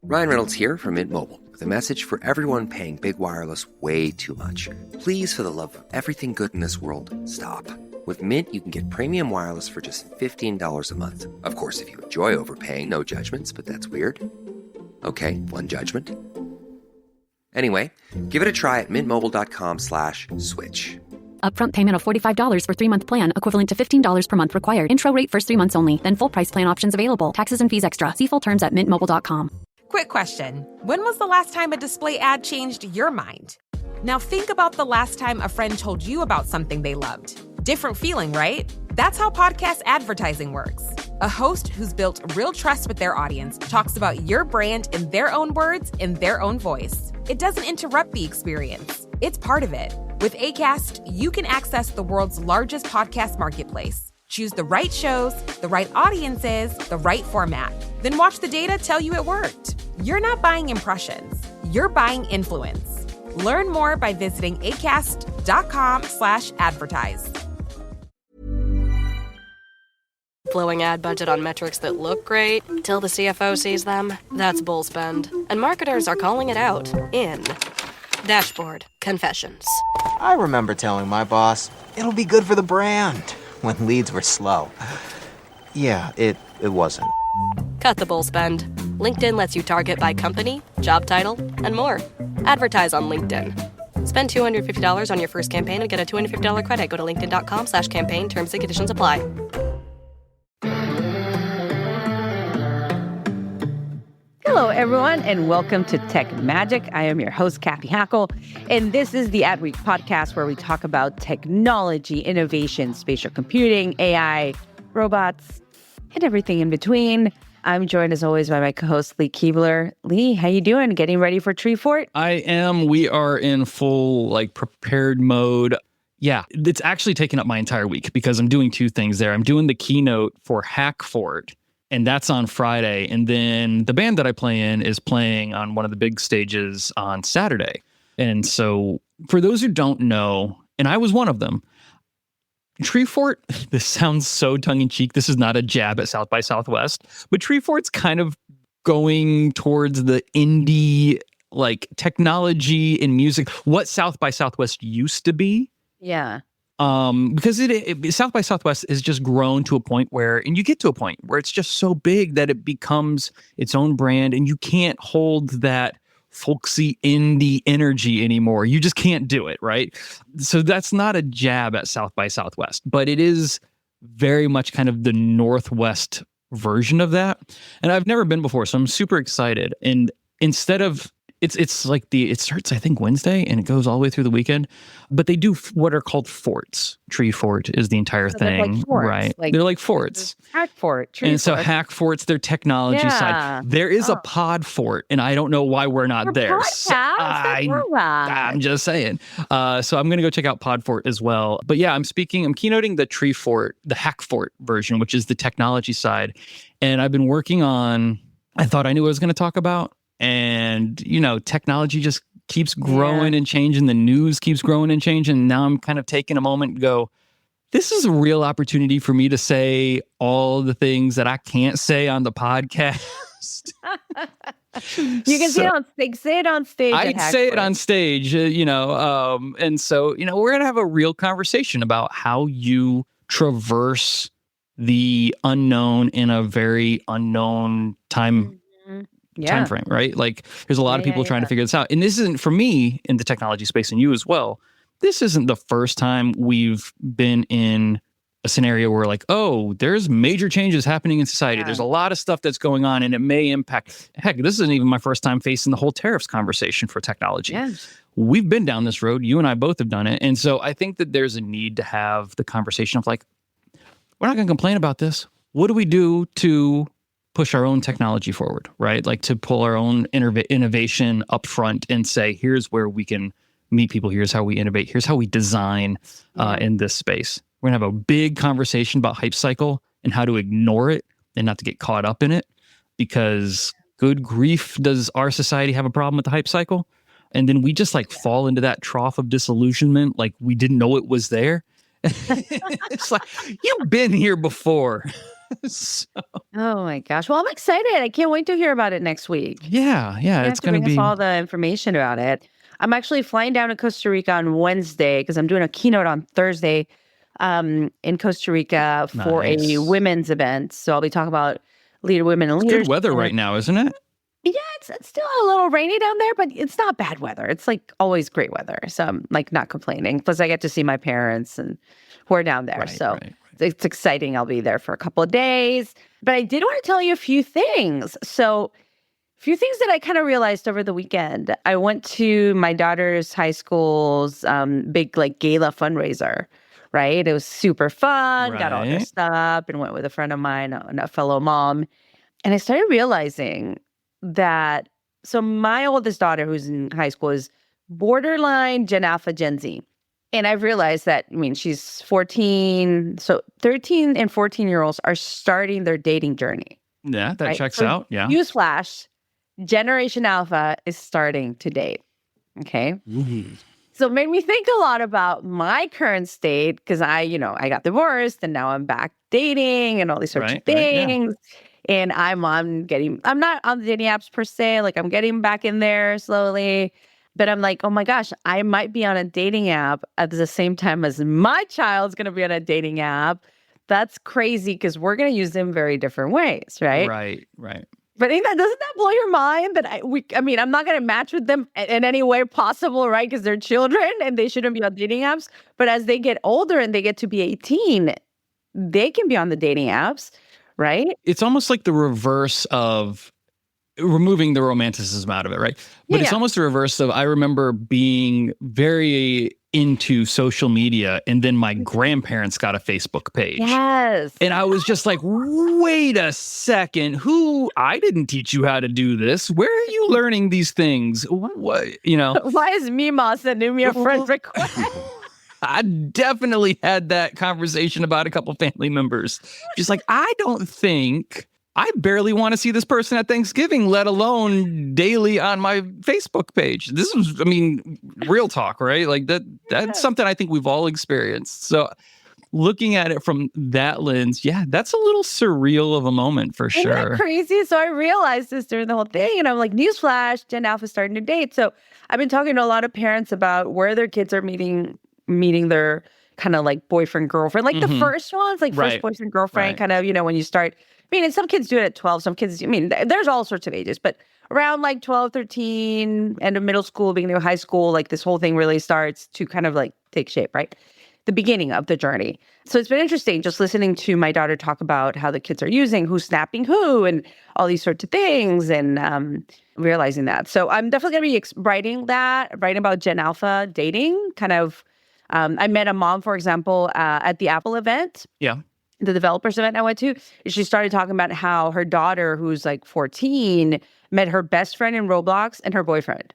Ryan Reynolds here from Mint Mobile with a message for everyone paying big wireless way too much. Please, for the love of everything good in this world, stop. With Mint, you can get premium wireless for just $15 a month. Of course, if you enjoy overpaying, no judgments, but that's weird. Okay, one judgment. Anyway, give it a try at mintmobile.com/switch. Upfront payment of $45 for 3-month plan, equivalent to $15 per month required. Intro rate first 3 months only, then full price plan options available. Taxes and fees extra. See full terms at mintmobile.com. Quick question. When was the last time a display ad changed your mind? Now think about the last time a friend told you about something they loved. Different feeling, right? That's how podcast advertising works. A host who's built real trust with their audience talks about your brand in their own words, in their own voice. It doesn't interrupt the experience. It's part of it. With Acast, you can access the world's largest podcast marketplace. Choose the right shows, the right audiences, the right format. Then watch the data tell you it worked. You're not buying impressions. You're buying influence. Learn more by visiting acast.com/advertise. Blowing ad budget on metrics that look great till the CFO sees them. That's bull spend. And marketers are calling it out in Dashboard Confessions. I remember telling my boss, it'll be good for the brand, when leads were slow. Yeah, it wasn't. Cut the bull spend. LinkedIn lets you target by company, job title, and more. Advertise on LinkedIn. Spend $250 on your first campaign and get a $250 credit. Go to linkedin.com/campaign. Terms and conditions apply. Hello, everyone, and welcome to Tech Magic. I am your host, Cathy Hackl, and this is the Adweek podcast where we talk about technology, innovation, spatial computing, AI, robots, and everything in between. I'm joined, as always, by my co-host, Lee Kebler. Lee, how you doing? Getting ready for Treefort? I am. We are in full, prepared mode. Yeah, it's actually taken up my entire week because I'm doing two things there. I'm doing the keynote for Hackfort, and that's on Friday. And then the band that I play in is playing on one of the big stages on Saturday. And so for those who don't know, and I was one of them, Treefort, this sounds so tongue-in-cheek. This is not a jab at South by Southwest, but Treefort's kind of going towards the indie, technology and music, what South by Southwest used to be. Yeah. Because South by Southwest has just grown to a point where, and you get to a point where it's just so big that it becomes its own brand, and you can't hold that folksy indie energy anymore. You just can't do it, right? So that's not a jab at South by Southwest, but it is very much kind of the Northwest version of that. And I've never been before, so I'm super excited. And instead of it starts, I think, Wednesday, and it goes all the way through the weekend. But they do what are called forts. Treefort is the entire thing, like forts, right? They're like forts. Hackfort, and so Hackfort's their technology side. There is a pod fort, and I don't know why we're not there. So I'm just saying. So I'm going to go check out Podfort as well. But yeah, I'm keynoting the Treefort, the Hackfort version, which is the technology side. And I've been working on, I thought I knew what I was going to talk about. And, technology just keeps growing and changing. The news keeps growing and changing. And now I'm kind of taking a moment to go, this is a real opportunity for me to say all the things that I can't say on the podcast. You can say it on stage. Say it on stage. I'd say it on stage, and so, we're going to have a real conversation about how you traverse the unknown in a very unknown time frame, right? There's a lot of people trying to figure this out. And this isn't, for me, in the technology space, and you as well, this isn't the first time we've been in a scenario where there's major changes happening in society. Yeah. There's a lot of stuff that's going on, and it may impact, this isn't even my first time facing the whole tariffs conversation for technology. Yes. We've been down this road. You and I both have done it. And so I think that there's a need to have the conversation of we're not going to complain about this. What do we do to push our own technology forward, right? To pull our own innovation up front and say, here's where we can meet people. Here's how we innovate. Here's how we design in this space. We're going to have a big conversation about hype cycle and how to ignore it and not to get caught up in it, because good grief, does our society have a problem with the hype cycle? And then we just fall into that trough of disillusionment. We didn't know it was there. It's you've been here before. So, Oh my gosh. Well, I'm excited. I can't wait to hear about it next week. yeah, You have it's to going bring to us be. all the information about it. I'm actually flying down to Costa Rica on Wednesday because I'm doing a keynote on Thursday in Costa Rica for a Nice. women's event. So I'll be talking about leader women in It's leadership. good weather right now, isn't it? Yeah, it's still a little rainy down there, but it's not bad weather. It's like always great weather. So I'm like not complaining. Plus I get to see my parents and who are down there. Right, So right. it's exciting. I'll be there for a couple of days. But I did want to tell you a few things. So a few things that I kind of realized over the weekend. I went to my daughter's high school's big like gala fundraiser, right? It was super fun, got all dressed up and went with a friend of mine, a fellow mom. And I started realizing that, so my oldest daughter who's in high school is borderline Gen Alpha, Gen Z. And I've realized that, I mean, she's 14. So 13 and 14-year-olds are starting their dating journey. Yeah, that right? checks So out. Yeah. Newsflash, Generation Alpha is starting to date. Okay. So it made me think a lot about my current state because I got divorced and now I'm back dating and all these sorts of Right, yeah. things. And I'm not on the dating apps per se, like I'm getting back in there slowly. But I'm like, oh my gosh, I might be on a dating app at the same time as my child's going to be on a dating app. That's crazy because we're going to use them very different ways, right? Right. But doesn't that blow your mind that I'm not going to match with them in any way possible, right? Because they're children and they shouldn't be on dating apps. But as they get older and they get to be 18, they can be on the dating apps, right? It's almost like the reverse of removing the romanticism out of it, right? But it's almost the reverse of, I remember being very into social media and then my grandparents got a Facebook page. Yes. And I was just like, wait a second, I didn't teach you how to do this. Where are you learning these things? What Why is Mima sending me a friend request? I definitely had that conversation about a couple family members. Just like, I barely want to see this person at Thanksgiving, let alone daily on my Facebook page. This was, real talk, right? Like that's something I think we've all experienced. So looking at it from that lens, that's a little surreal of a moment for sure. Isn't that crazy? So I realized this during the whole thing, and I'm like, newsflash, Gen Alpha starting to date. So I've been talking to a lot of parents about where their kids are meeting their kind of like boyfriend, girlfriend, like the first ones, like first boyfriend, girlfriend, kind of, when you start. And some kids do it at 12, some kids, there's all sorts of ages, but around like 12, 13, end of middle school, beginning of high school, like this whole thing really starts to kind of like take shape, right? The beginning of the journey. So it's been interesting just listening to my daughter talk about how the kids are using, who's snapping who, and all these sorts of things, and realizing that. So I'm definitely going to be writing about Gen Alpha dating, kind of. I met a mom, for example, at the Apple event. Yeah. The developers event I went to. She started talking about how her daughter, who's like 14, met her best friend in Roblox and her boyfriend.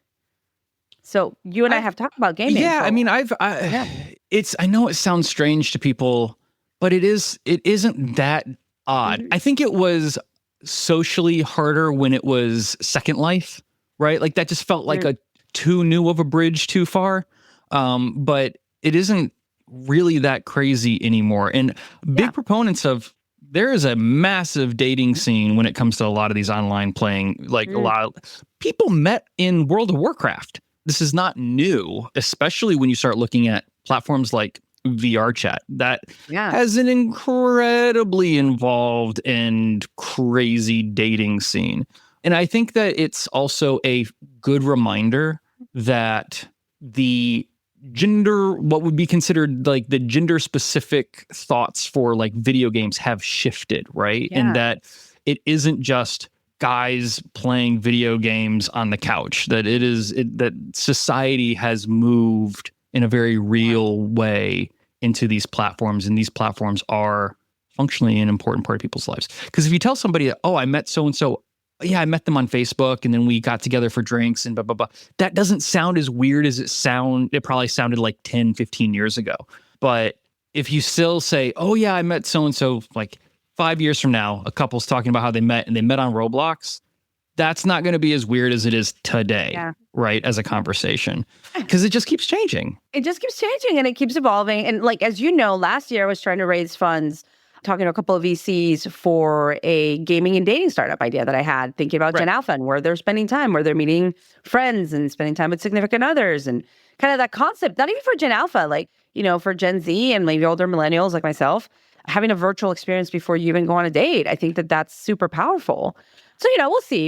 So you and I have talked about gaming. Yeah, so. I know it sounds strange to people, but it isn't that odd. I think it was socially harder when it was Second Life, right? Like that just felt like a too new of a bridge too far. But it isn't really that crazy anymore. And big proponents of, there is a massive dating scene when it comes to a lot of these online playing, like a lot of people met in World of Warcraft. This is not new, especially when you start looking at platforms like VR chat that has an incredibly involved and crazy dating scene. And I think that it's also a good reminder that what would be considered like the gender specific thoughts for like video games have shifted, right? And that it isn't just guys playing video games on the couch, that that society has moved in a very real way into these platforms, and these platforms are functionally an important part of people's lives. Because if you tell somebody, I met so-and-so, I met them on Facebook and then we got together for drinks and blah, blah, blah. That doesn't sound as weird as it probably sounded like 10, 15 years ago. But if you still say, I met so-and-so, like 5 years from now, a couple's talking about how they met and they met on Roblox, that's not going to be as weird as it is today, right? As a conversation, because it just keeps changing. It just keeps changing and it keeps evolving. And like, as you know, last year I was trying to raise funds talking to a couple of VCs for a gaming and dating startup idea that I had, thinking about Gen Alpha and where they're spending time, where they're meeting friends and spending time with significant others, and kind of that concept, not even for Gen Alpha, like, for Gen Z and maybe older millennials like myself, having a virtual experience before you even go on a date. I think that that's super powerful. So,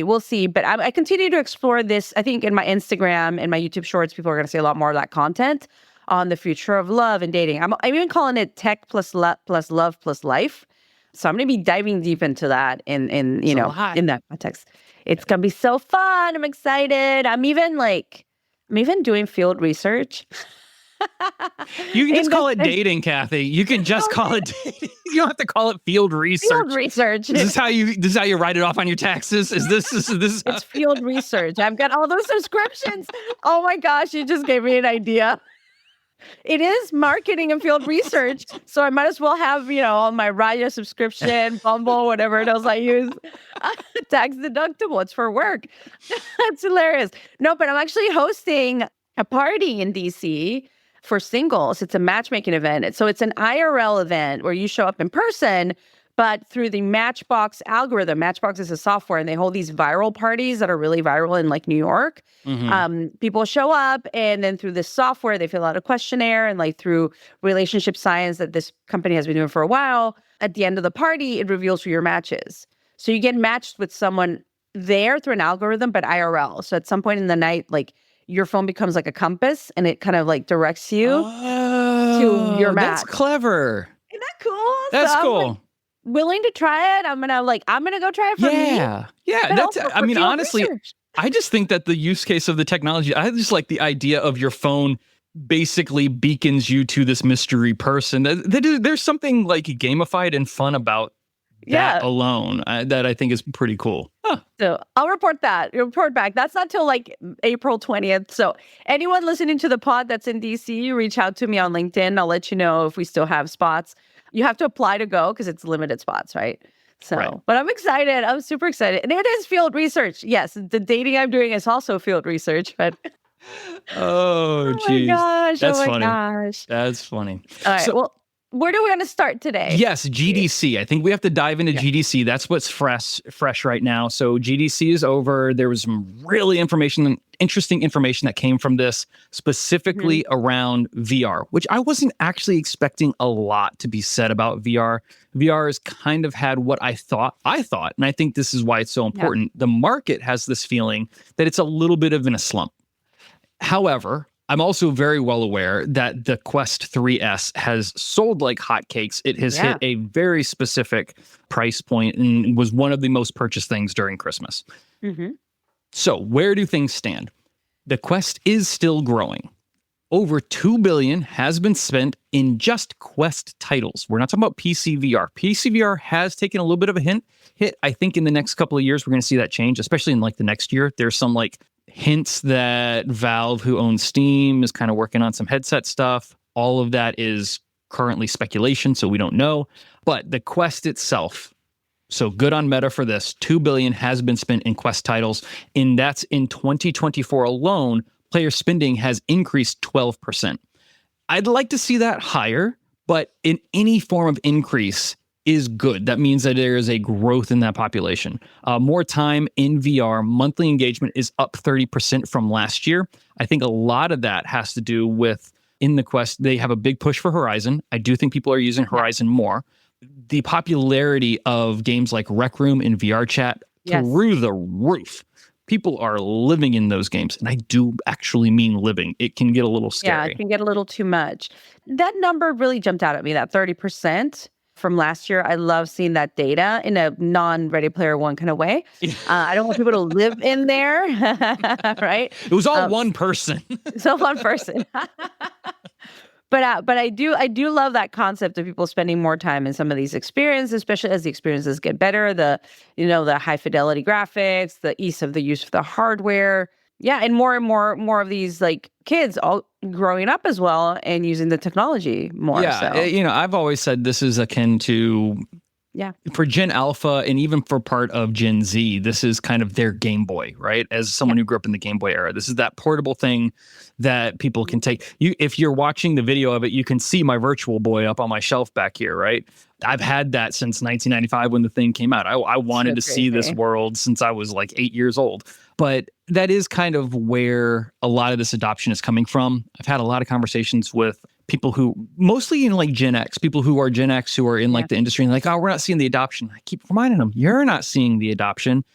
we'll see. But I continue to explore this. I think in my Instagram and my YouTube shorts, people are going to see a lot more of that content on the future of love and dating. I'm even calling it tech plus love plus life. So I'm going to be diving deep into that in that context. It's going to be so fun. I'm excited. I'm even doing field research. You can just call it dating, Cathy. You can just call it dating. You don't have to call it field research. Field research. This is how you write it off on your taxes? Is this It's field research. I've got all those subscriptions. Oh my gosh, you just gave me an idea. It is marketing and field research. So I might as well have, all my Raya subscription, Bumble, whatever else I use. Tax deductible. It's for work. That's hilarious. No, but I'm actually hosting a party in DC for singles. It's a matchmaking event. So it's an IRL event where you show up in person, but through the Matchbox algorithm. Matchbox is a software, and they hold these viral parties that are really viral in New York. Mm-hmm. People show up, and then through this software, they fill out a questionnaire, and through relationship science that this company has been doing for a while, at the end of the party, it reveals who your match is. So you get matched with someone there through an algorithm, but IRL. So at some point in the night, your phone becomes like a compass, and it kind of directs you to your match. That's clever. Isn't that cool? That's cool. Willing to try it. I'm gonna go try it for me. Yeah. That's. I mean, honestly, research. I just think that the use case of the technology. I just like the idea of your phone basically beacons you to this mystery person. There's something gamified and fun about that alone that I think is pretty cool. Huh. So I'll report back. That's not till April 20th. So anyone listening to the pod that's in DC, reach out to me on LinkedIn. I'll let you know if we still have spots. You have to apply to go because it's limited spots, right? So, But I'm excited. I'm super excited. And it is field research. Yes, the dating I'm doing is also field research, but... Oh, geez. That's funny. That's funny. All right, well, where do we want to start today? Yes, GDC. I think we have to dive into GDC. That's what's fresh right now. So GDC is over. There was some really interesting information that came from this, specifically around VR, which I wasn't actually expecting a lot to be said about VR. VR has kind of had what I thought, and I think this is why it's so important. The market has this feeling that it's a little bit of in a slump. However, I'm also very well aware that the Quest 3S has sold like hotcakes. It has hit a very specific price point and was one of the most purchased things during Christmas. Mm-hmm. So where do things stand? The Quest is still growing. Over $2 billion has been spent in just Quest titles. We're not talking about PC VR. PC VR has taken a little bit of a hit. I think in the next couple of years, we're going to see that change, especially in the next year. There's some hints that Valve, who owns Steam, is kind of working on some headset stuff. All of that is currently speculation, so we don't know. But the Quest itself, so good on Meta for this, $2 billion has been spent in Quest titles, and that's in 2024 alone. Player spending has increased 12%. I'd like to see that higher, but in any form of increase is good. That means that there is a growth in that population. More time in VR, monthly engagement is up 30% from last year. I think a lot of that has to do with, in the Quest, they have a big push for Horizon. I do think people are using Horizon more. The popularity of games like Rec Room and VR Chat through the roof. People are living in those games. And I do actually mean living. It can get a little scary. Yeah, it can get a little too much. That number really jumped out at me, that 30%. From last year. I love seeing that data in a non-Ready Player One kind of way. I don't want people to live in there, right? It was all one person. It's all one person. But I do love that concept of people spending more time in some of these experiences, especially as the experiences get better. The high fidelity graphics, the ease of the use of the hardware. Yeah, and more of these kids all growing up as well and using the technology more. Yeah, so. I've always said this is akin to Yeah. For Gen Alpha and even for part of Gen Z, this is kind of their Game Boy, right? As someone who grew up in the Game Boy era, this is that portable thing that people can take. If you're watching the video of it, you can see my Virtual Boy up on my shelf back here, right? I've had that since 1995 when the thing came out. I wanted to see this world since I was like 8 years old. But that is kind of where a lot of this adoption is coming from. I've had a lot of conversations with people who mostly in like Gen X, people who are Gen X who are in like the industry and like, oh, we're not seeing the adoption. I keep reminding them, you're not seeing the adoption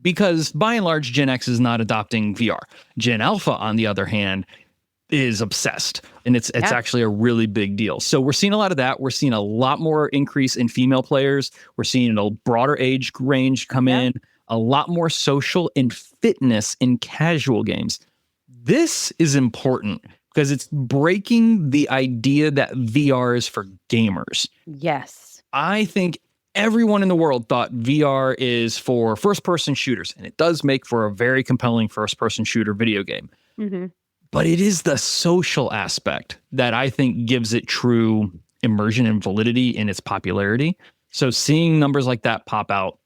because by and large, Gen X is not adopting VR. Gen Alpha, on the other hand, is obsessed. And it's actually a really big deal. So we're seeing a lot of that. We're seeing a lot more increase in female players. We're seeing a broader age range come in, a lot more social and fitness in casual games. This is important because it's breaking the idea that VR is for gamers. Yes. I think everyone in the world thought VR is for first-person shooters, and it does make for a very compelling first-person shooter video game. Mm-hmm. But it is the social aspect that I think gives it true immersion and validity in its popularity. So seeing numbers like that pop out,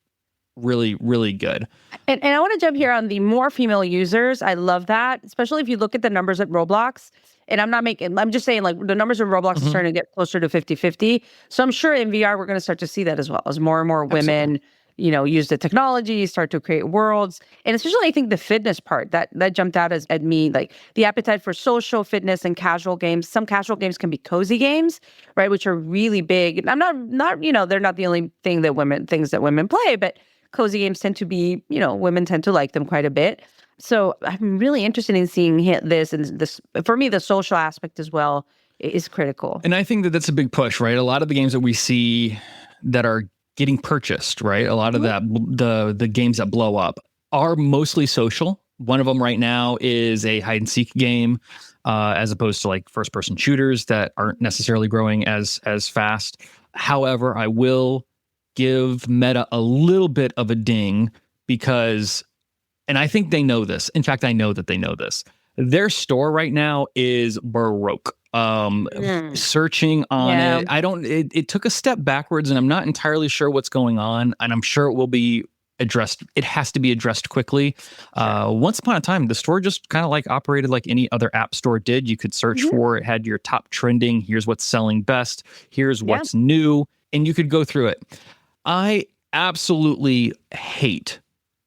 really, really good. And I want to jump here on the more female users. I love that, especially if you look at the numbers at Roblox. And I'm just saying like the numbers in Roblox are starting to get closer to 50-50. So I'm sure in VR, we're going to start to see that as well as more and more women, use the technology, start to create worlds. And especially I think the fitness part that jumped out at me, like the appetite for social fitness and casual games. Some casual games can be cozy games, right? Which are really big. And I'm not, they're not the only things that women play, but cozy games tend to be, women tend to like them quite a bit. So I'm really interested in seeing this, and this for me, the social aspect as well is critical. And I think that that's a big push, right? A lot of the games that we see that are getting purchased, right? A lot of that, the games that blow up are mostly social. One of them right now is a hide and seek game, as opposed to like first person shooters that aren't necessarily growing as fast. However, I will give Meta a little bit of a ding because, and I think they know this. In fact, I know that they know this. Their store right now is baroque. Searching on it, it took a step backwards, and I'm not entirely sure what's going on, and I'm sure it will be addressed. It has to be addressed quickly. Once upon a time, the store just kind of like operated like any other app store did. You could search for it, had your top trending. Here's what's selling best. Here's what's new, and you could go through it. I absolutely hate,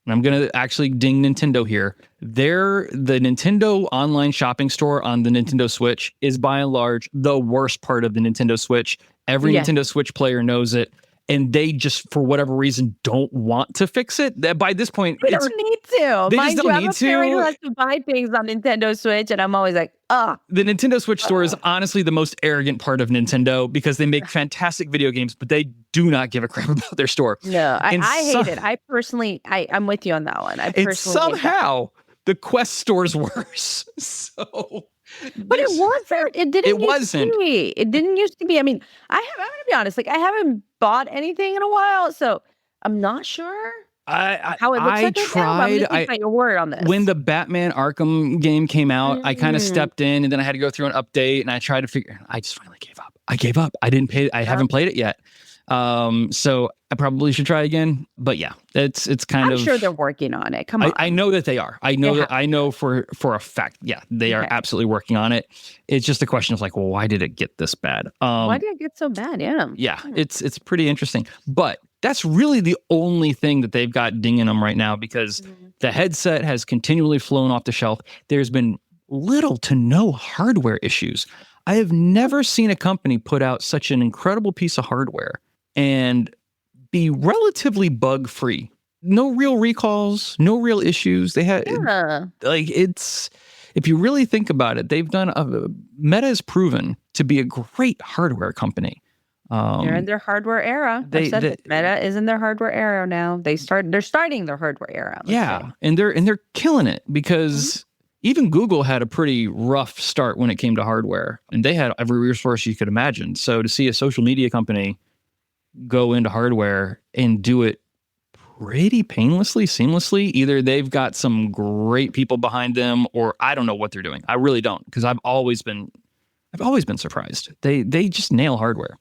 and I'm going to actually ding Nintendo here. The Nintendo online shopping store on the Nintendo Switch is by and large the worst part of the Nintendo Switch. Every Nintendo Switch player knows it. And they just, for whatever reason, don't want to fix it. That by this point, they don't need to. They just don't need to. I'm a parent who has to buy things on Nintendo Switch, and I'm always like, The Nintendo Switch store is honestly the most arrogant part of Nintendo because they make fantastic video games, but they do not give a crap about their store. No, I hate it. I personally, I'm with you on that one. It's somehow the Quest store's worse. So. But it wasn't. It didn't. It wasn't. To be. It didn't used to be. I mean, I'm going to be honest. Like, I haven't bought anything in a while, so I'm not sure how it looks like. Tried. I tried. Your word on this. When the Batman Arkham game came out, I kind of stepped in, and then I had to go through an update, and I tried to figure. I just finally gave up. I gave up. I didn't pay. I haven't played it yet. So I probably should try again. But yeah, it's kind of. I'm sure they're working on it. Come on. I know that they are. I know for a fact. Yeah, they are absolutely working on it. It's just a question of like, well, why did it get this bad? Why did it get so bad? Yeah. Yeah, it's pretty interesting. But that's really the only thing that they've got dinging them right now because the headset has continually flown off the shelf. There's been little to no hardware issues. I have never seen a company put out such an incredible piece of hardware and be relatively bug-free. No real recalls, no real issues. They had if you really think about it, they've done Meta is proven to be a great hardware company. They're in their hardware era. Meta is in their hardware era now. They're starting their hardware era. Yeah, and they're killing it because even Google had a pretty rough start when it came to hardware, and they had every resource you could imagine. So to see a social media company go into hardware and do it pretty painlessly, seamlessly, either they've got some great people behind them, or I don't know what they're doing. I really don't, because I've always been surprised. They just nail hardware.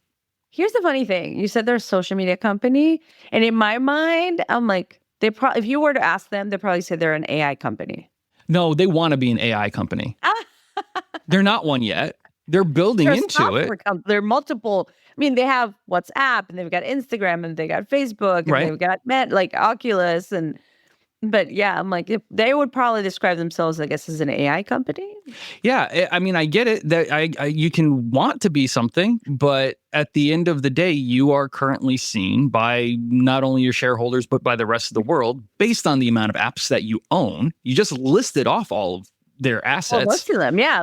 Here's the funny thing. You said they're a social media company. And in my mind, I'm like, if you were to ask them, they'd probably say they're an AI company. No, they want to be an AI company. They're not one yet. They're building into it. They're multiple. I mean, they have WhatsApp and they've got Instagram and they got Facebook and they've got Oculus but yeah, I'm like, if they would probably describe themselves, I guess, as an AI company. Yeah, I mean, I get it that you can want to be something, but at the end of the day, you are currently seen by not only your shareholders, but by the rest of the world based on the amount of apps that you own. You just listed off all of their assets. Most of them, yeah.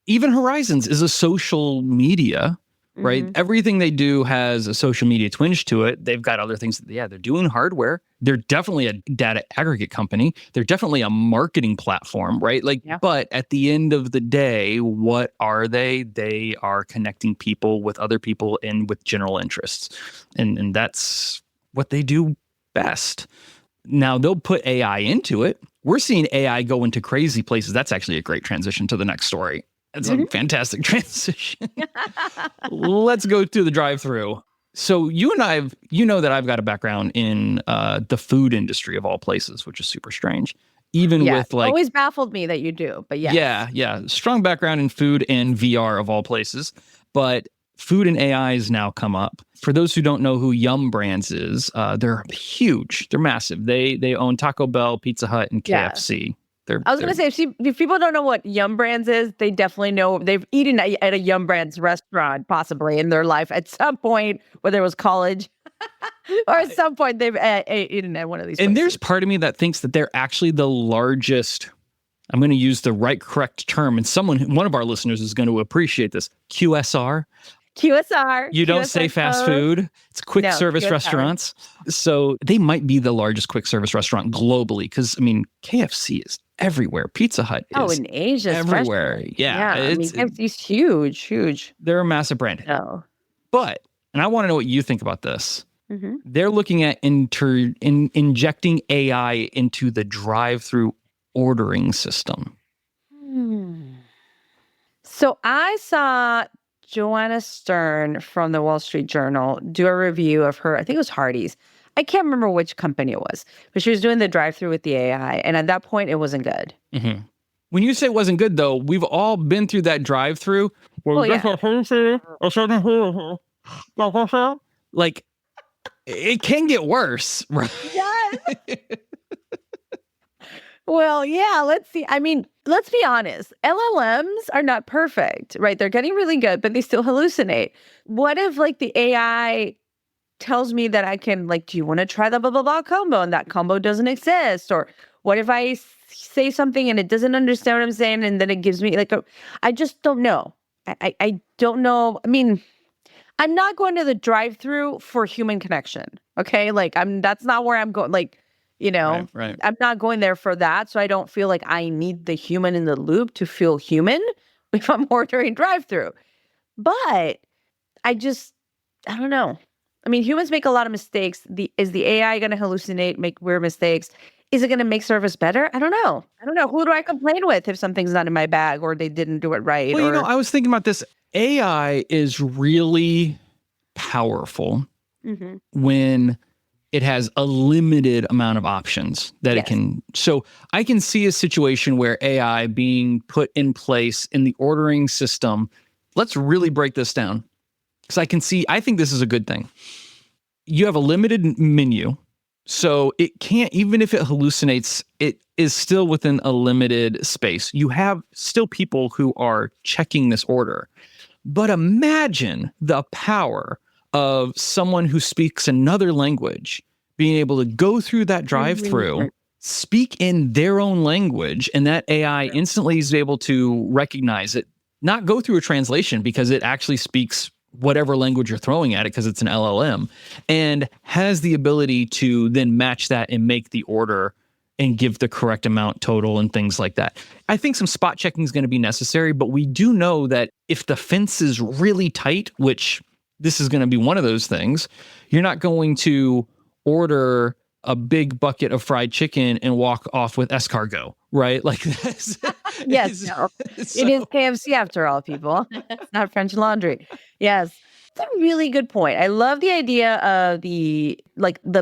Even Horizons is a social media, right? Mm-hmm. Everything they do has a social media twinge to it. They've got other things. They're doing hardware. They're definitely a data aggregate company. They're definitely a marketing platform, right? But at the end of the day, what are they? They are connecting people with other people and with general interests. And that's what they do best. Now, they'll put AI into it. We're seeing AI go into crazy places. That's actually a great transition to the next story. It's a fantastic transition. Let's go to the drive-through. So you and I, know that I've got a background in the food industry of all places, which is super strange. Even with always baffled me that you do, but yeah. Yeah. Strong background in food and VR of all places. But food and AI has now come up. For those who don't know who Yum Brands is, they're huge. They're massive. They own Taco Bell, Pizza Hut, and KFC. I was going to say, if people don't know what Yum Brands is, they definitely know. They've eaten at a Yum Brands restaurant, possibly in their life at some point, whether it was college or at some point they've eaten at one of these places. And there's part of me that thinks that they're actually the largest, I'm going to use the correct term, and one of our listeners is going to appreciate this, QSR. You don't say fast food. It's quick service QSR. Restaurants. So they might be the largest quick service restaurant globally because, KFC is everywhere. Pizza Hut is in Asia everywhere. Especially. Yeah. KFC's huge. They're a massive brand. Oh. But, and I want to know what you think about this. Mm-hmm. They're looking at injecting AI into the drive-through ordering system. So I saw Joanna Stern from the Wall Street Journal do a review of her, I think it was Hardee's. I can't remember which company it was, but she was doing the drive-through with the AI. And at that point, it wasn't good. Mm-hmm. When you say it wasn't good, though, we've all been through that drive-through. Like, it can get worse, right? Yes. Well, yeah, let's see. Let's be honest. LLMs are not perfect, right? They're getting really good, but they still hallucinate. What if the AI tells me that I can do you want to try the blah, blah, blah combo and that combo doesn't exist? Or what if I say something and it doesn't understand what I'm saying and then it gives me I just don't know. I don't know. I'm not going to the drive-through for human connection. Okay. That's not where I'm going. Right. I'm not going there for that. So I don't feel like I need the human in the loop to feel human if I'm ordering drive-through. But I don't know. Humans make a lot of mistakes. Is the AI going to hallucinate, make weird mistakes? Is it going to make service better? I don't know. Who do I complain with if something's not in my bag or they didn't do it right? Well, I was thinking about this. AI is really powerful when it has a limited amount of options that it can. So I can see a situation where AI being put in place in the ordering system. Let's really break this down. Because I think this is a good thing. You have a limited menu, so it can't, even if it hallucinates, it is still within a limited space. You have still people who are checking this order. But imagine the power of someone who speaks another language being able to go through that drive-through, speak in their own language, and that AI instantly is able to recognize it, not go through a translation because it actually speaks whatever language you're throwing at it because it's an LLM, and has the ability to then match that and make the order and give the correct amount total and things like that. I think some spot checking is going to be necessary, but we do know that if the fence is really tight, which this is going to be one of those things, you're not going to order a big bucket of fried chicken and walk off with escargot, right? That's yes, no. It is KFC after all, people. It's not French Laundry. Yes. That's a really good point. I love the idea of the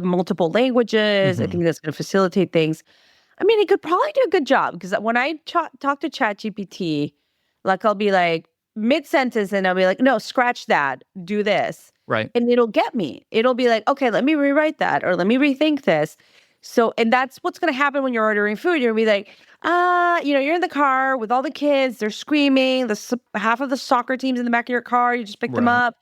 multiple languages. I think that's going to facilitate things. I mean, it could probably do a good job because when I talk to ChatGPT, like I'll be like mid-sentence and I'll be like, no, scratch that, do this. Right. And it'll get me. It'll be like, okay, let me rewrite that or let me rethink this. So, and that's what's going to happen when you're ordering food. You're going to be like, you're in the car with all the kids. They're screaming. Half of the soccer team's in the back of your car. You just pick them up.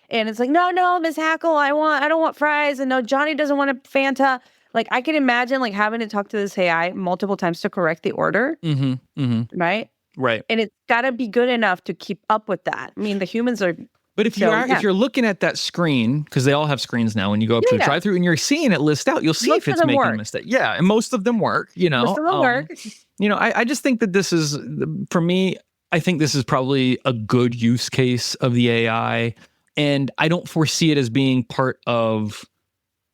And it's like, no, Ms. Hackl, I don't want fries. And no, Johnny doesn't want a Fanta. Like, I can imagine like having to talk to this AI multiple times to correct the order. Right? Right. And it's got to be good enough to keep up with that. I mean, the humans are... But if you're looking at that screen, because they all have screens now, when you go up to a drive-through and you're seeing it list out, you'll see if it's making a mistake. Yeah, and most of them work. Most of them work. I just think that this is, for me, I think this is probably a good use case of the AI, and I don't foresee it as being part of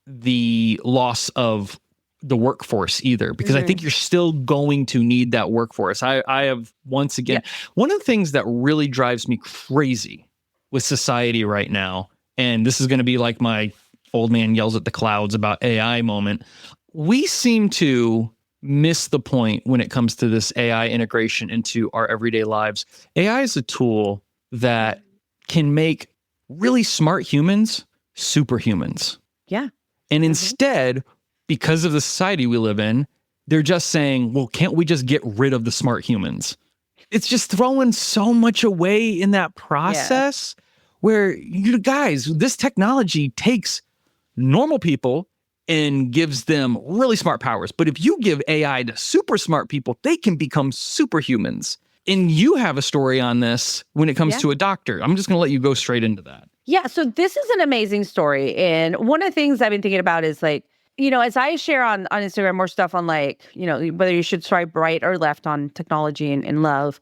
the loss of the workforce either, because I think you're still going to need that workforce. I have, once again, one of the things that really drives me crazy with society right now, and this is going to be like my old man yells at the clouds about AI moment, we seem to miss the point when it comes to this AI integration into our everyday lives. AI is a tool that can make really smart humans superhumans. Yeah. And instead, because of the society we live in, they're just saying, well, can't we just get rid of the smart humans? It's just throwing so much away in that process where, you guys, this technology takes normal people and gives them really smart powers. But if you give AI to super smart people, they can become superhumans. And you have a story on this when it comes to a doctor. I'm just going to let you go straight into that. Yeah, so this is an amazing story. And one of the things I've been thinking about is like, as I share on Instagram more stuff on like, whether you should swipe right or left on technology and love,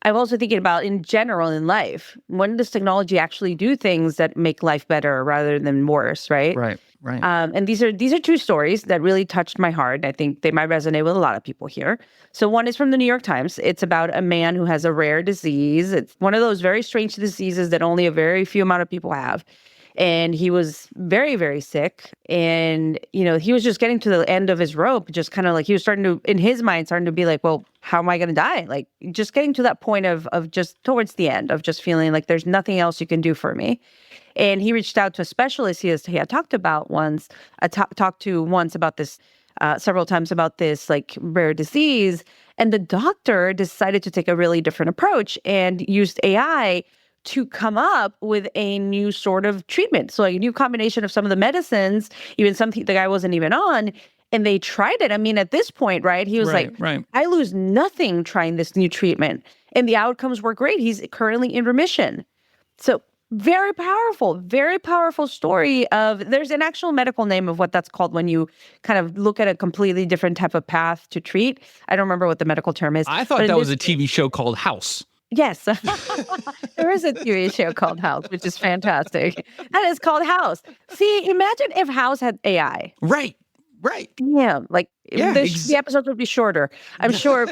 I'm also thinking about in general in life, when does technology actually do things that make life better rather than worse, right? Right. And these are two stories that really touched my heart. I think they might resonate with a lot of people here. So one is from the New York Times. It's about a man who has a rare disease. It's one of those very strange diseases that only a very few amount of people have. And he was very, very sick. And, he was just getting to the end of his rope, just kind of like he was starting to, in his mind, starting to be like, well, how am I going to die? Like just getting to that point of just towards the end of just feeling like there's nothing else you can do for me. And he reached out to a specialist he had talked about once, talked to once about this, several times about this like rare disease. And the doctor decided to take a really different approach and used AI to come up with a new sort of treatment. So like a new combination of some of the medicines, even something the guy wasn't even on, and they tried it. I mean, at this point, right, he was I lose nothing trying this new treatment. And the outcomes were great. He's currently in remission. So very powerful story of, there's an actual medical name of what that's called when you kind of look at a completely different type of path to treat. I don't remember what the medical term is. I thought that was a TV show called House. Yes. There is a TV show called House, which is fantastic. And it's called House. See, imagine if House had AI. Right. Yeah. Like the episodes would be shorter, I'm sure.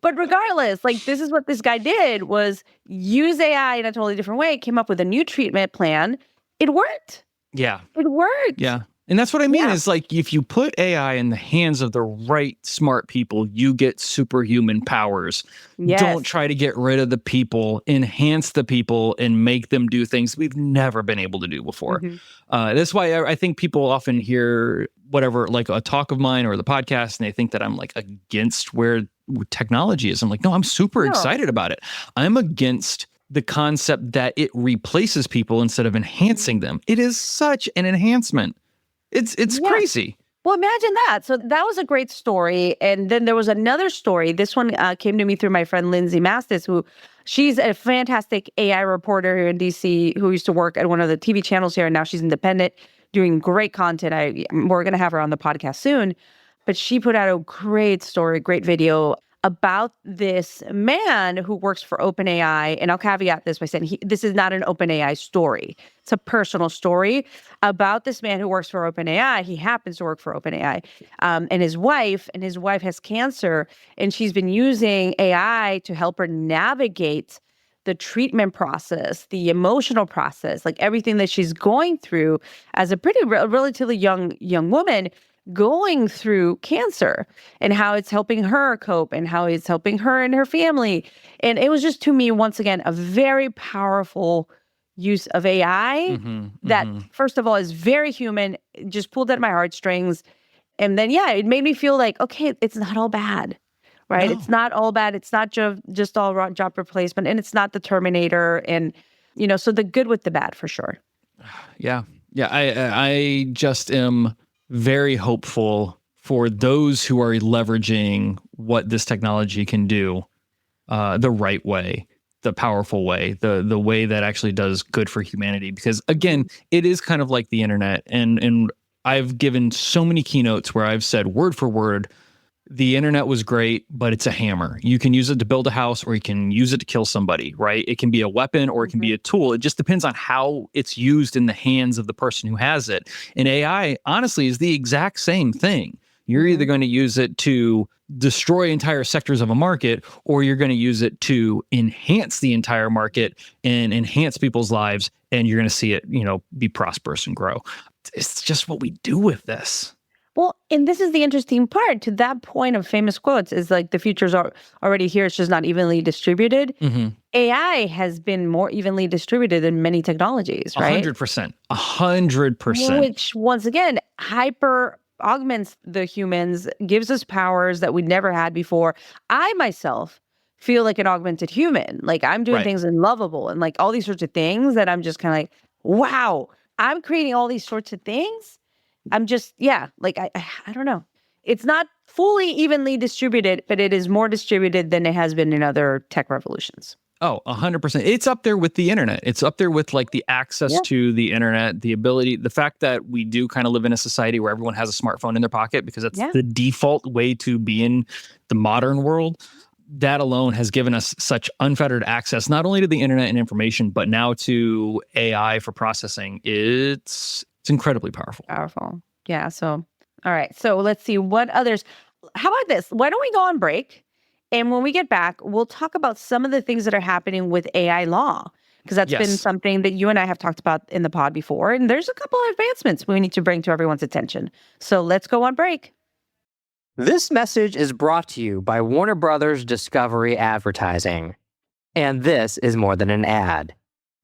But regardless, like this is what this guy did was use AI in a totally different way, came up with a new treatment plan. It worked. Yeah. It worked. Yeah. And that's what I mean is like, if you put AI in the hands of the right smart people, you get superhuman powers. Yes. Don't try to get rid of the people, enhance the people and make them do things we've never been able to do before. That's why I think people often hear whatever, like a talk of mine or the podcast, and they think that I'm like against where technology is. I'm like, no, I'm super excited about it. I'm against the concept that it replaces people instead of enhancing them. It is such an enhancement. It's crazy. Well, imagine that. So that was a great story. And then there was another story. This one came to me through my friend Lindsay Mastis, she's a fantastic AI reporter here in DC who used to work at one of the TV channels here. And now she's independent, doing great content. We're going to have her on the podcast soon. But she put out a great story, great video about this man who works for OpenAI. And I'll caveat this by saying this is not an OpenAI story. It's a personal story about this man who works for OpenAI. He happens to work for OpenAI. And his wife has cancer, and she's been using AI to help her navigate the treatment process, the emotional process, like everything that she's going through as a pretty relatively young woman going through cancer, and how it's helping her cope and how it's helping her and her family. And it was just, to me, once again, a very powerful use of AI that, first of all, is very human, just pulled at my heartstrings. And then, yeah, it made me feel like, okay, it's not all bad, right? No. It's not all bad. It's not just all job replacement, and it's not the Terminator. And, so the good with the bad, for sure. Yeah. I just am very hopeful for those who are leveraging what this technology can do the right way, the powerful way, the way that actually does good for humanity. Because again, it is kind of like the internet. And I've given so many keynotes where I've said word for word, the internet was great, but it's a hammer. You can use it to build a house, or you can use it to kill somebody, right? It can be a weapon, or it can be a tool. It just depends on how it's used in the hands of the person who has it. And AI, honestly, is the exact same thing. You're either going to use it to destroy entire sectors of a market, or you're going to use it to enhance the entire market and enhance people's lives, and you're going to see it, be prosperous and grow. It's just what we do with this. Well, and this is the interesting part. To that point of famous quotes is like, the future's already here. It's just not evenly distributed. AI has been more evenly distributed than many technologies, right? 100%. 100%. Which, once again, hyper augments the humans, gives us powers that we'd never had before. I myself feel like an augmented human. Like, I'm doing things in Lovable and like all these sorts of things that I'm just kind of like, wow, I'm creating all these sorts of things. I'm just, like, I don't know. It's not fully evenly distributed, but it is more distributed than it has been in other tech revolutions. Oh, 100%. It's up there with the internet. It's up there with like the access to the internet, the ability, the fact that we do kind of live in a society where everyone has a smartphone in their pocket because that's the default way to be in the modern world. That alone has given us such unfettered access, not only to the internet and information, but now to AI for processing. It's incredibly powerful. Yeah. So, all right. So let's see what others. How about this? Why don't we go on break? And when we get back, we'll talk about some of the things that are happening with AI law, because that's been something that you and I have talked about in the pod before. And there's a couple of advancements we need to bring to everyone's attention. So let's go on break. This message is brought to you by Warner Brothers Discovery Advertising. And this is more than an ad.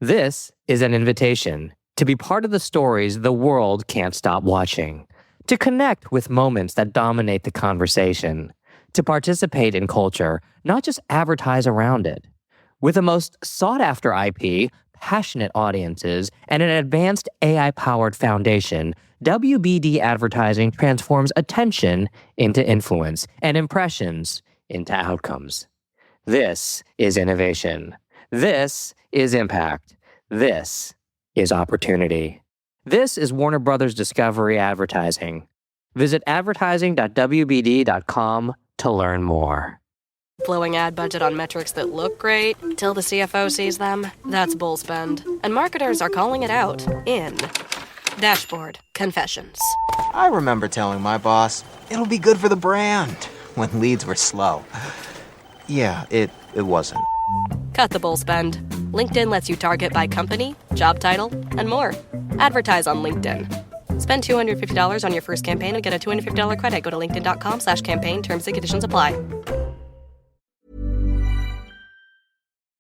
This is an invitation to be part of the stories the world can't stop watching, to connect with moments that dominate the conversation, to participate in culture, not just advertise around it. With the most sought-after IP, passionate audiences, and an advanced AI-powered foundation, WBD Advertising transforms attention into influence and impressions into outcomes. This is innovation. This is impact. This is opportunity. This is Warner Brothers Discovery Advertising. Visit advertising.wbd.com to learn more. Blowing ad budget on metrics that look great till the CFO sees them? That's bull spend. And marketers are calling it out in Dashboard Confessions. I remember telling my boss, it'll be good for the brand, when leads were slow. Yeah, it wasn't. Cut the bull spend. LinkedIn lets you target by company, job title, and more. Advertise on LinkedIn. Spend $250 on your first campaign and get a $250 credit. Go to linkedin.com/campaign. Terms and conditions apply.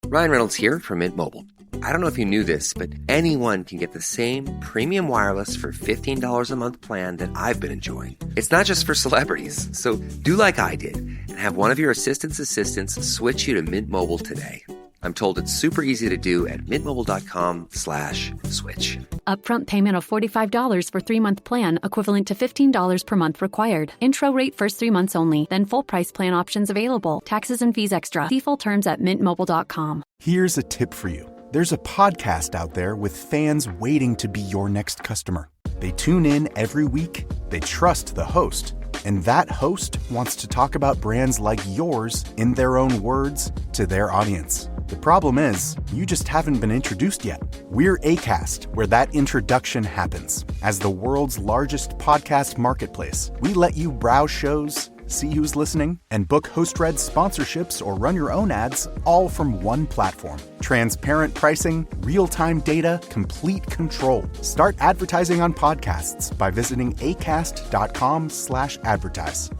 Ryan Reynolds here from Mint Mobile. I don't know if you knew this, but anyone can get the same premium wireless for $15 a month plan that I've been enjoying. It's not just for celebrities. So do like I did and have one of your assistants switch you to Mint Mobile today. I'm told it's super easy to do at mintmobile.com/switch. Upfront payment of $45 for 3-month plan, equivalent to $15 per month required. Intro rate first 3 months only, then full price plan options available. Taxes and fees extra. See full terms at mintmobile.com. Here's a tip for you. There's a podcast out there with fans waiting to be your next customer. They tune in every week, they trust the host, and that host wants to talk about brands like yours in their own words to their audience. The problem is, you just haven't been introduced yet. We're Acast, where that introduction happens. As the world's largest podcast marketplace, we let you browse shows, see who's listening, and book HostRed sponsorships or run your own ads all from one platform. Transparent pricing, real-time data, complete control. Start advertising on podcasts by visiting acast.com/advertise.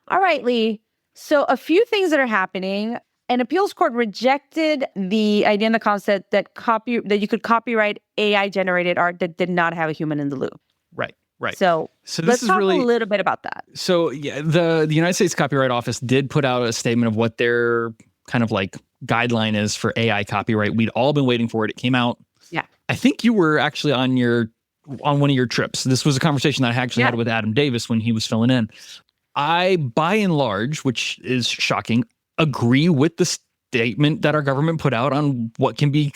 All right, Lee. So a few things that are happening. An appeals court rejected the idea and the concept that you could copyright AI-generated art that did not have a human in the loop. Right. So this let's is talk really a little bit about that. So yeah, the United States Copyright Office did put out a statement of what their kind of like guideline is for AI copyright. We'd all been waiting for it. It came out. Yeah. I think you were actually on one of your trips. This was a conversation that I actually had with Adam Davis when he was filling in. I, by and large, which is shocking, agree with the statement that our government put out on what can be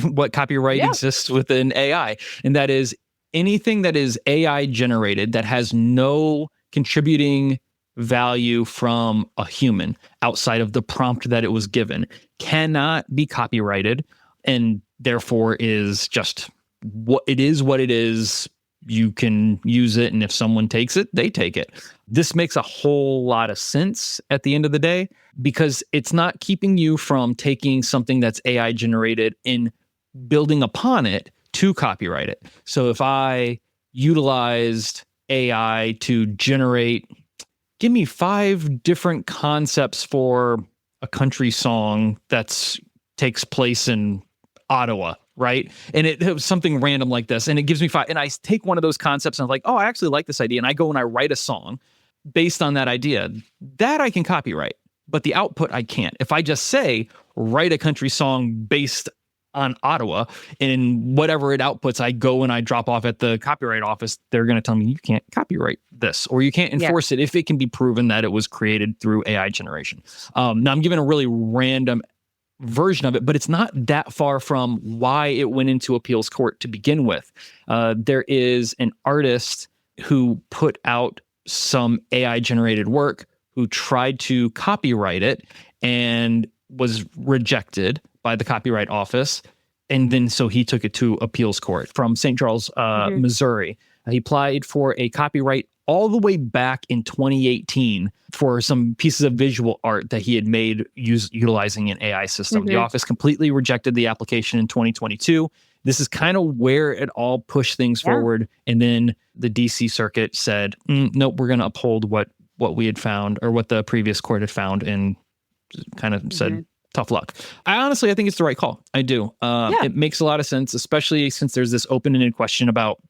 what copyright exists within AI. And that is anything that is AI generated that has no contributing value from a human outside of the prompt that it was given cannot be copyrighted, and therefore is just what it is. You can use it, and if someone takes it, they take it. This makes a whole lot of sense at the end of the day, because it's not keeping you from taking something that's AI generated and building upon it to copyright it. So if I utilized AI to give me 5 different concepts for a country song that takes place in Ottawa, right? And it was something random like this, and it gives me 5, and I take one of those concepts and I'm like, oh, I actually like this idea, and I go and I write a song based on that idea. That I can copyright, but the output I can't. If I just say, write a country song based on Ottawa, and whatever it outputs, I go and I drop off at the Copyright Office, they're going to tell me you can't copyright this, or you can't enforce it if it can be proven that it was created through AI generation. Now I'm giving a really random version of it, but it's not that far from why it went into appeals court to begin with. There is an artist who put out some AI generated work who tried to copyright it and was rejected by the Copyright Office. And then so he took it to appeals court from St. Charles, Missouri. He applied for a copyright all the way back in 2018 for some pieces of visual art that he had made utilizing an AI system. The office completely rejected the application in 2022. This is kind of where it all pushed things forward. And then the DC circuit said, nope, we're going to uphold what we had found, or what the previous court had found, and kind of said, tough luck. I think it's the right call. I do. It makes a lot of sense, especially since there's this open-ended question about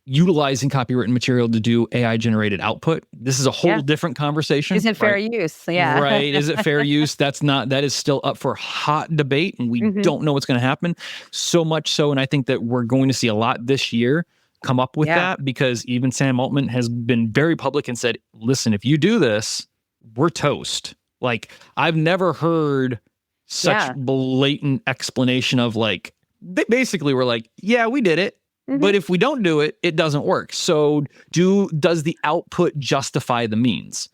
utilizing copywritten material to do AI generated output. This is a whole different conversation. Is it fair use? Yeah. Right. Is it fair use? That is still up for hot debate, and we don't know what's going to happen. So much so, and I think that we're going to see a lot this year come up with that, because even Sam Altman has been very public and said, listen, if you do this, we're toast. Like, I've never heard such blatant explanation of, like, they basically were like, yeah, we did it. But if we don't do it, it doesn't work. So does the output justify the means?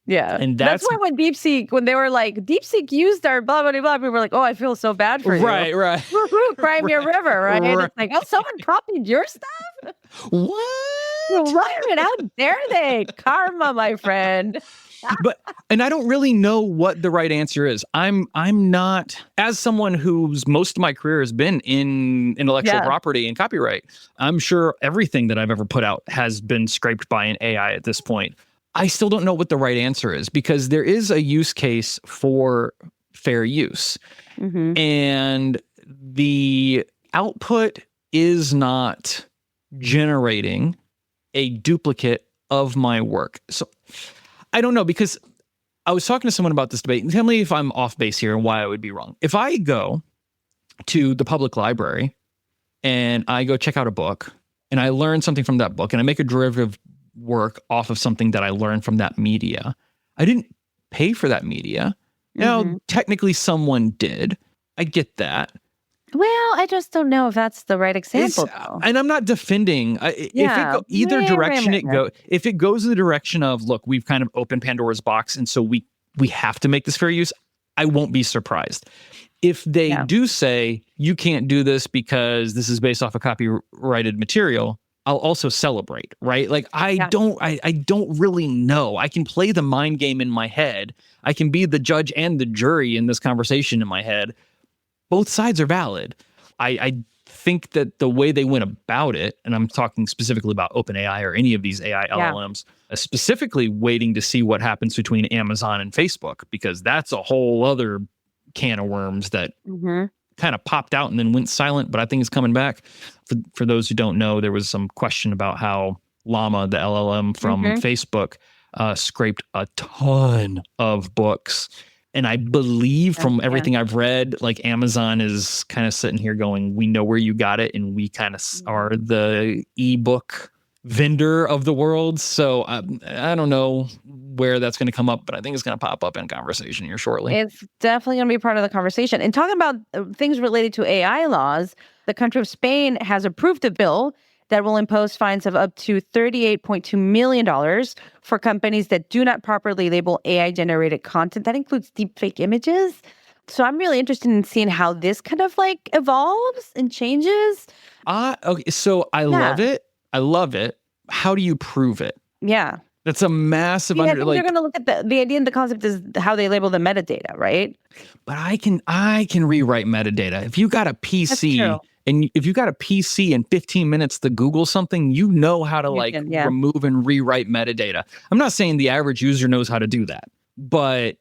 Yeah. And that's why when they were like, DeepSeek used our blah, blah, blah, we were like, oh, I feel so bad for you. Right. Woo-hoo, Crimea River, right? It's like, oh, someone copied your stuff? What? Right, how dare they? Karma, my friend. And I don't really know what the right answer is. I'm not, as someone whose most of my career has been in intellectual property and copyright, I'm sure everything that I've ever put out has been scraped by an AI at this point. I still don't know what the right answer is, because there is a use case for fair use. And the output is not generating a duplicate of my work. So I don't know, because I was talking to someone about this debate, and tell me if I'm off base here and why I would be wrong. If I go to the public library and I go check out a book and I learn something from that book and I make a derivative work off of something that I learned from that media, I didn't pay for that media. Now, technically someone did. I get that. Well, I just don't know if that's the right example. And I'm not defending. If it goes in the direction of, look, we've kind of opened Pandora's box, and so we have to make this fair use, I won't be surprised. if they do say, you can't do this because this is based off of copyrighted material, I'll also celebrate, right? Like I don't really know. I can play the mind game in my head. I can be the judge and the jury in this conversation in my head. Both sides are valid. I think that the way they went about it, and I'm talking specifically about OpenAI or any of these AI LLMs, specifically waiting to see what happens between Amazon and Facebook, because that's a whole other can of worms that kind of popped out and then went silent, but I think it's coming back. For those who don't know, there was some question about how Llama, the LLM from Facebook, scraped a ton of books. And I believe from everything I've read, like Amazon is kind of sitting here going, we know where you got it, and we kind of are the ebook vendor of the world. So I don't know where that's going to come up, but I think it's going to pop up in conversation here shortly. It's definitely going to be part of the conversation. And talking about things related to AI laws, the country of Spain has approved a bill that will impose fines of up to $38.2 million for companies that do not properly label AI-generated content. That includes deepfake images. So I'm really interested in seeing how this kind of like evolves and changes. Okay, so I love it. I love it. How do you prove it? Yeah. That's a massive I think they're going to look at the idea and the concept is how they label the metadata, right? But I can rewrite metadata. If you got a PC and if you got a PC in 15 minutes to Google something, you know how to remove and rewrite metadata. I'm not saying the average user knows how to do that, but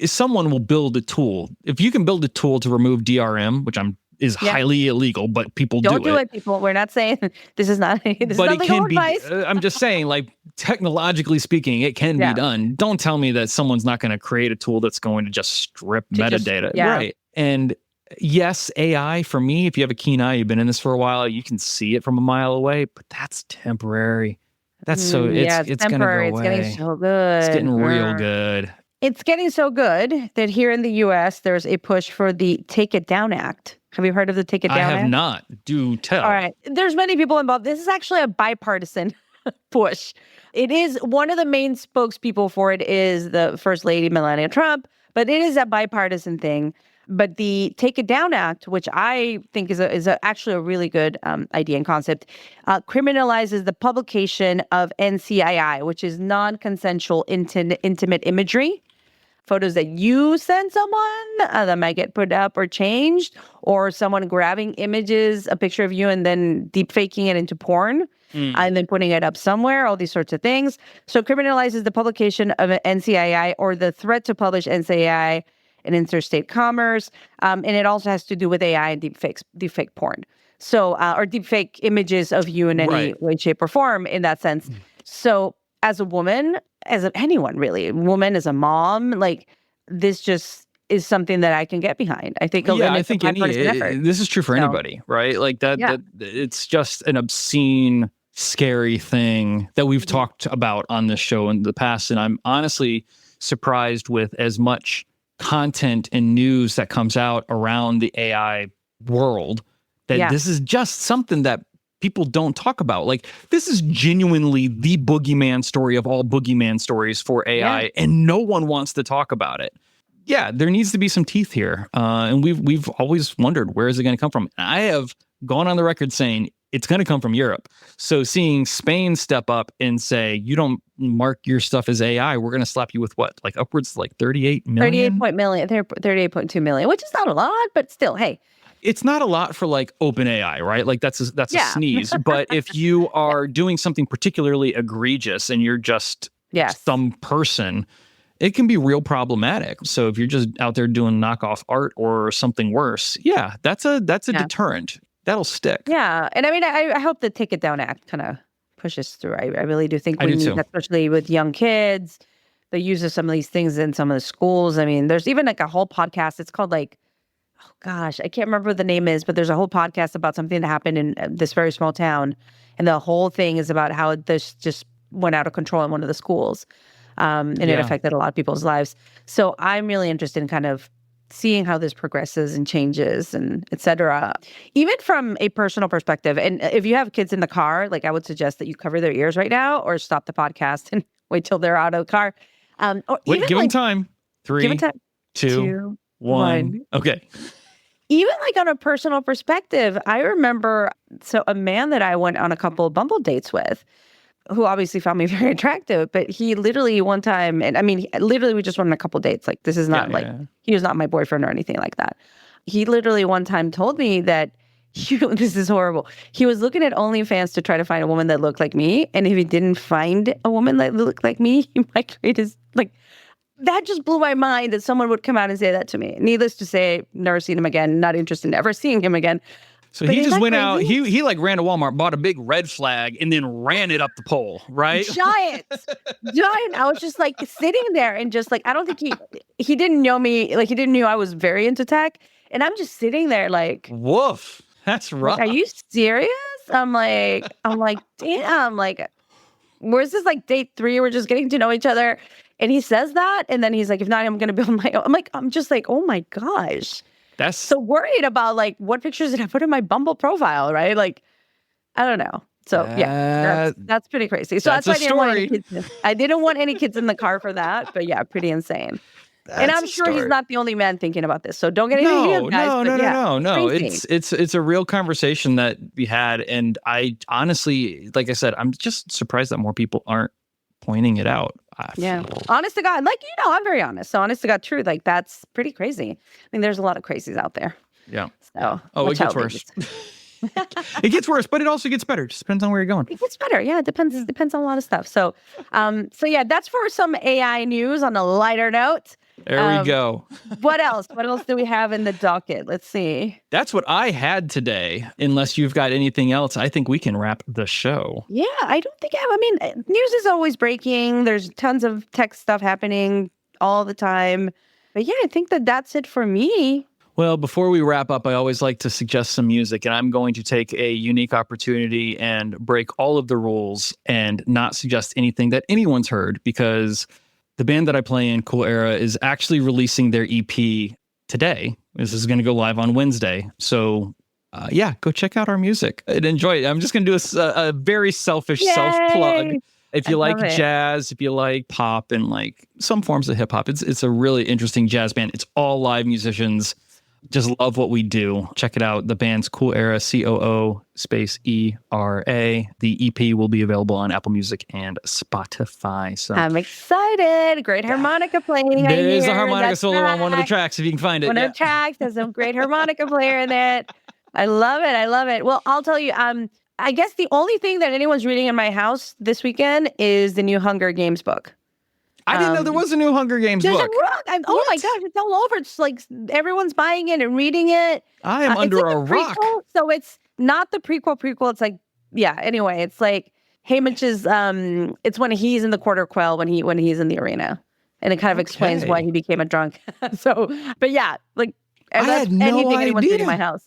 someone will build a tool. If you can build a tool to remove DRM, which is highly illegal, but people don't do it. People, we're not saying this is not legal advice. I'm just saying, like, technologically speaking, it can be done. Don't tell me that someone's not going to create a tool that's going to just strip metadata. Right. And yes, AI, for me, if you have a keen eye, you've been in this for a while, you can see it from a mile away, but that's temporary. That's it's going to go away. It's getting so good. It's getting real good. It's getting so good that here in the U.S., there's a push for the Take It Down Act. Have you heard of the Take It Down Act? I have not. Do tell. All right. There's many people involved. This is actually a bipartisan push. It is one of the main spokespeople for it is the First Lady, Melania Trump, but it is a bipartisan thing. But the Take It Down Act, which I think is actually a really good idea and concept, criminalizes the publication of NCII, which is non-consensual intimate imagery. Photos that you send someone that might get put up or changed, or someone grabbing images, a picture of you, and then deep faking it into porn, and then putting it up somewhere, all these sorts of things. So it criminalizes the publication of an NCII or the threat to publish NCII in interstate commerce. And it also has to do with AI and deepfake porn. So, or deepfake images of you in any way, shape, or form in that sense. So as a woman, anyone really, woman, as a mom, like this just is something that I can get behind. I think. I think this is true for anybody, right? Like that it's just an obscene, scary thing that we've talked about on this show in the past, and I'm honestly surprised with as much content and news that comes out around the AI world that this is just something that people don't talk about. Like, this is genuinely the boogeyman story of all boogeyman stories for AI, and no one wants to talk about it. Yeah, there needs to be some teeth here. And we've always wondered, where is it going to come from? And I have gone on the record saying it's going to come from Europe. So seeing Spain step up and say, you don't mark your stuff as AI, we're going to slap you with what? Like upwards like 38 million? 38.2 million, which is not a lot, but still, hey. It's not a lot for like OpenAI, right? Like that's a sneeze. But if you are doing something particularly egregious and you're just some person, it can be real problematic. So if you're just out there doing knockoff art or something worse, that's a deterrent. That'll stick. Yeah. And I mean, I hope the Take It Down Act kind of pushes through. I really do think we need, especially with young kids, the use of some of these things in some of the schools. I mean, there's even like a whole podcast. It's called like, oh gosh, I can't remember what the name is, but there's a whole podcast about something that happened in this very small town. And the whole thing is about how this just went out of control in one of the schools. And it affected a lot of people's lives. So I'm really interested in kind of seeing how this progresses and changes and et cetera. Even from a personal perspective. And if you have kids in the car, like I would suggest that you cover their ears right now or stop the podcast and wait till they're out of the car. Give them time. 3, 2, one. Okay. Even like on a personal perspective, I remember, so a man that I went on a couple of Bumble dates with, who obviously found me very attractive, but he literally one time, and I mean, literally we just went on a couple dates. Like this is not he was not my boyfriend or anything like that. He literally one time told me that this is horrible. He was looking at OnlyFans to try to find a woman that looked like me. And if he didn't find a woman that looked like me, he might create his, like, that just blew my mind that someone would come out and say that to me. Needless to say, never seen him again, not interested in ever seeing him again. So he just went out, he like ran to Walmart, bought a big red flag, and then ran it up the pole, right? Giant. I was just like sitting there and just like, I don't think he didn't know me. Like he didn't know I was very into tech. And I'm just sitting there like, woof, that's rough. Are you serious? I'm like, damn, like, where's this like date 3? We're just getting to know each other. And he says that. And then he's like, if not, I'm going to build my own. I'm just like, oh my gosh. That's so worried about like what pictures did I put in my Bumble profile, right? Like, I don't know. So yeah, that's pretty crazy. So that's why I didn't want any kids in the car for that. But yeah, pretty insane. And I'm sure he's not the only man thinking about this. So don't get anything here, guys. No. It's a real conversation that we had. And I honestly, like I said, I'm just surprised that more people aren't pointing it out. Honest to God, like, I'm very honest. So honest to God, truth, like that's pretty crazy. I mean, there's a lot of crazies out there. Yeah. So it gets worse. It gets worse, but it also gets better. It just depends on where you're going. It gets better. Yeah, it depends on a lot of stuff. So, yeah, that's for some AI news on a lighter note. There we go. What else? What else do we have in the docket? Let's see. That's what I had today. Unless you've got anything else, I think we can wrap the show. Yeah, I don't think I have. I mean, news is always breaking. There's tons of tech stuff happening all the time. But yeah, I think that's it for me. Well, before we wrap up, I always like to suggest some music, and I'm going to take a unique opportunity and break all of the rules and not suggest anything that anyone's heard, because the band that I play in, Cool Era, is actually releasing their EP today. This is going to go live on Wednesday. So, go check out our music and enjoy it. I'm just going to do a very selfish self-plug. If you like jazz, if you like pop and like some forms of hip hop, it's a really interesting jazz band. It's all live musicians. Just love what we do. Check it out. The band's Cool Era, COO ERA. The EP will be available on Apple Music and Spotify. So I'm excited. Great harmonica playing. There is a harmonica solo on one of the tracks if you can find it. One of the tracks has a great harmonica player in it. I love it. Well, I'll tell you, I guess the only thing that anyone's reading in my house this weekend is the new Hunger Games book. I didn't know there was a new Hunger Games book. Oh my gosh, it's all over. It's like everyone's buying it and reading it. I am under a rock. So it's not the prequel. It's like, anyway, it's like Haymitch's, it's when he's in the quarter quell when he's in the arena. And it kind of explains why he became a drunk. So, but yeah, like, I had no anything anyone's idea. reading in my house.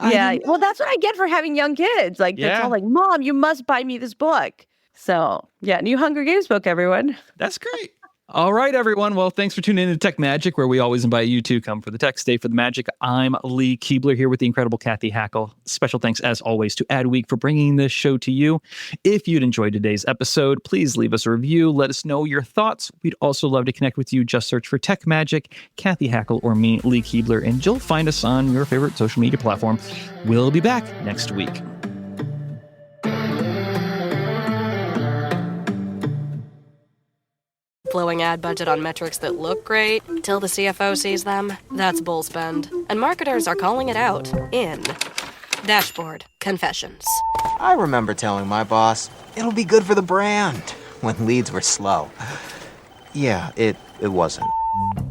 Well, that's what I get for having young kids. Like, it's all like, Mom, you must buy me this book. So, new Hunger Games book, everyone. That's great. All right, everyone. Well, thanks for tuning in to Tech Magic, where we always invite you to come for the tech, stay for the magic. I'm Lee Kebler here with the incredible Cathy Hackl. Special thanks, as always, to Adweek for bringing this show to you. If you'd enjoyed today's episode, please leave us a review. Let us know your thoughts. We'd also love to connect with you. Just search for Tech Magic, Cathy Hackl, or me, Lee Kebler, and you'll find us on your favorite social media platform. We'll be back next week. Blowing ad budget on metrics that look great till the CFO sees them? That's bull spend. And marketers are calling it out in Dashboard Confessions. I remember telling my boss, it'll be good for the brand, when leads were slow. Yeah, it wasn't.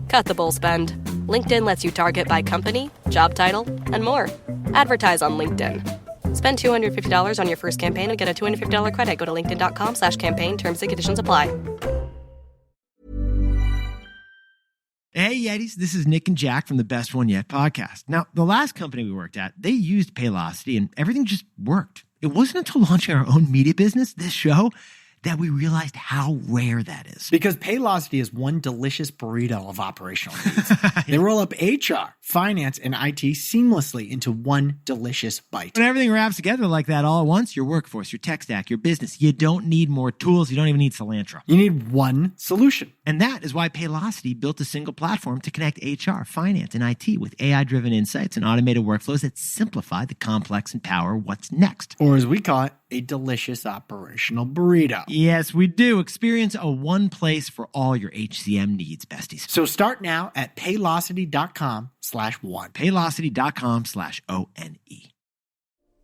Cut the bull spend. LinkedIn lets you target by company, job title, and more. Advertise on LinkedIn. Spend $250 on your first campaign and get a $250 credit. Go to linkedin.com/campaign. Terms and conditions apply. Hey, Yetis, this is Nick and Jack from the Best One Yet podcast. Now, the last company we worked at, they used Paylocity and everything just worked. It wasn't until launching our own media business, this show, that we realized how rare that is. Because Paylocity is one delicious burrito of operational needs. They roll up HR, finance, and IT seamlessly into one delicious bite. When everything wraps together like that all at once, your workforce, your tech stack, your business, you don't need more tools. You don't even need cilantro. You need one solution. And that is why Paylocity built a single platform to connect HR, finance, and IT with AI-driven insights and automated workflows that simplify the complex and power what's next. Or as we call it, a delicious operational burrito. Yes, we do. Experience a one place for all your HCM needs, besties. So start now at Paylocity.com/one. Paylocity.com/ONE.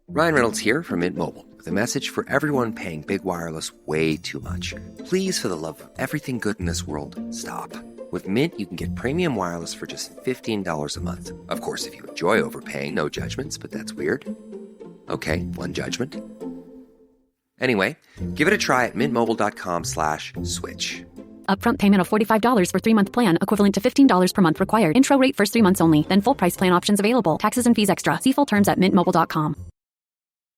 Ryan Reynolds here from Mint Mobile with a message for everyone paying big wireless way too much. Please, for the love of everything good in this world, stop. With Mint, you can get premium wireless for just $15 a month. Of course, if you enjoy overpaying, no judgments, but that's weird. Okay, one judgment. Anyway, give it a try at mintmobile.com/switch. Upfront payment of $45 for 3-month plan, equivalent to $15 per month required. Intro rate first 3 months only, then full price plan options available. Taxes and fees extra. See full terms at mintmobile.com.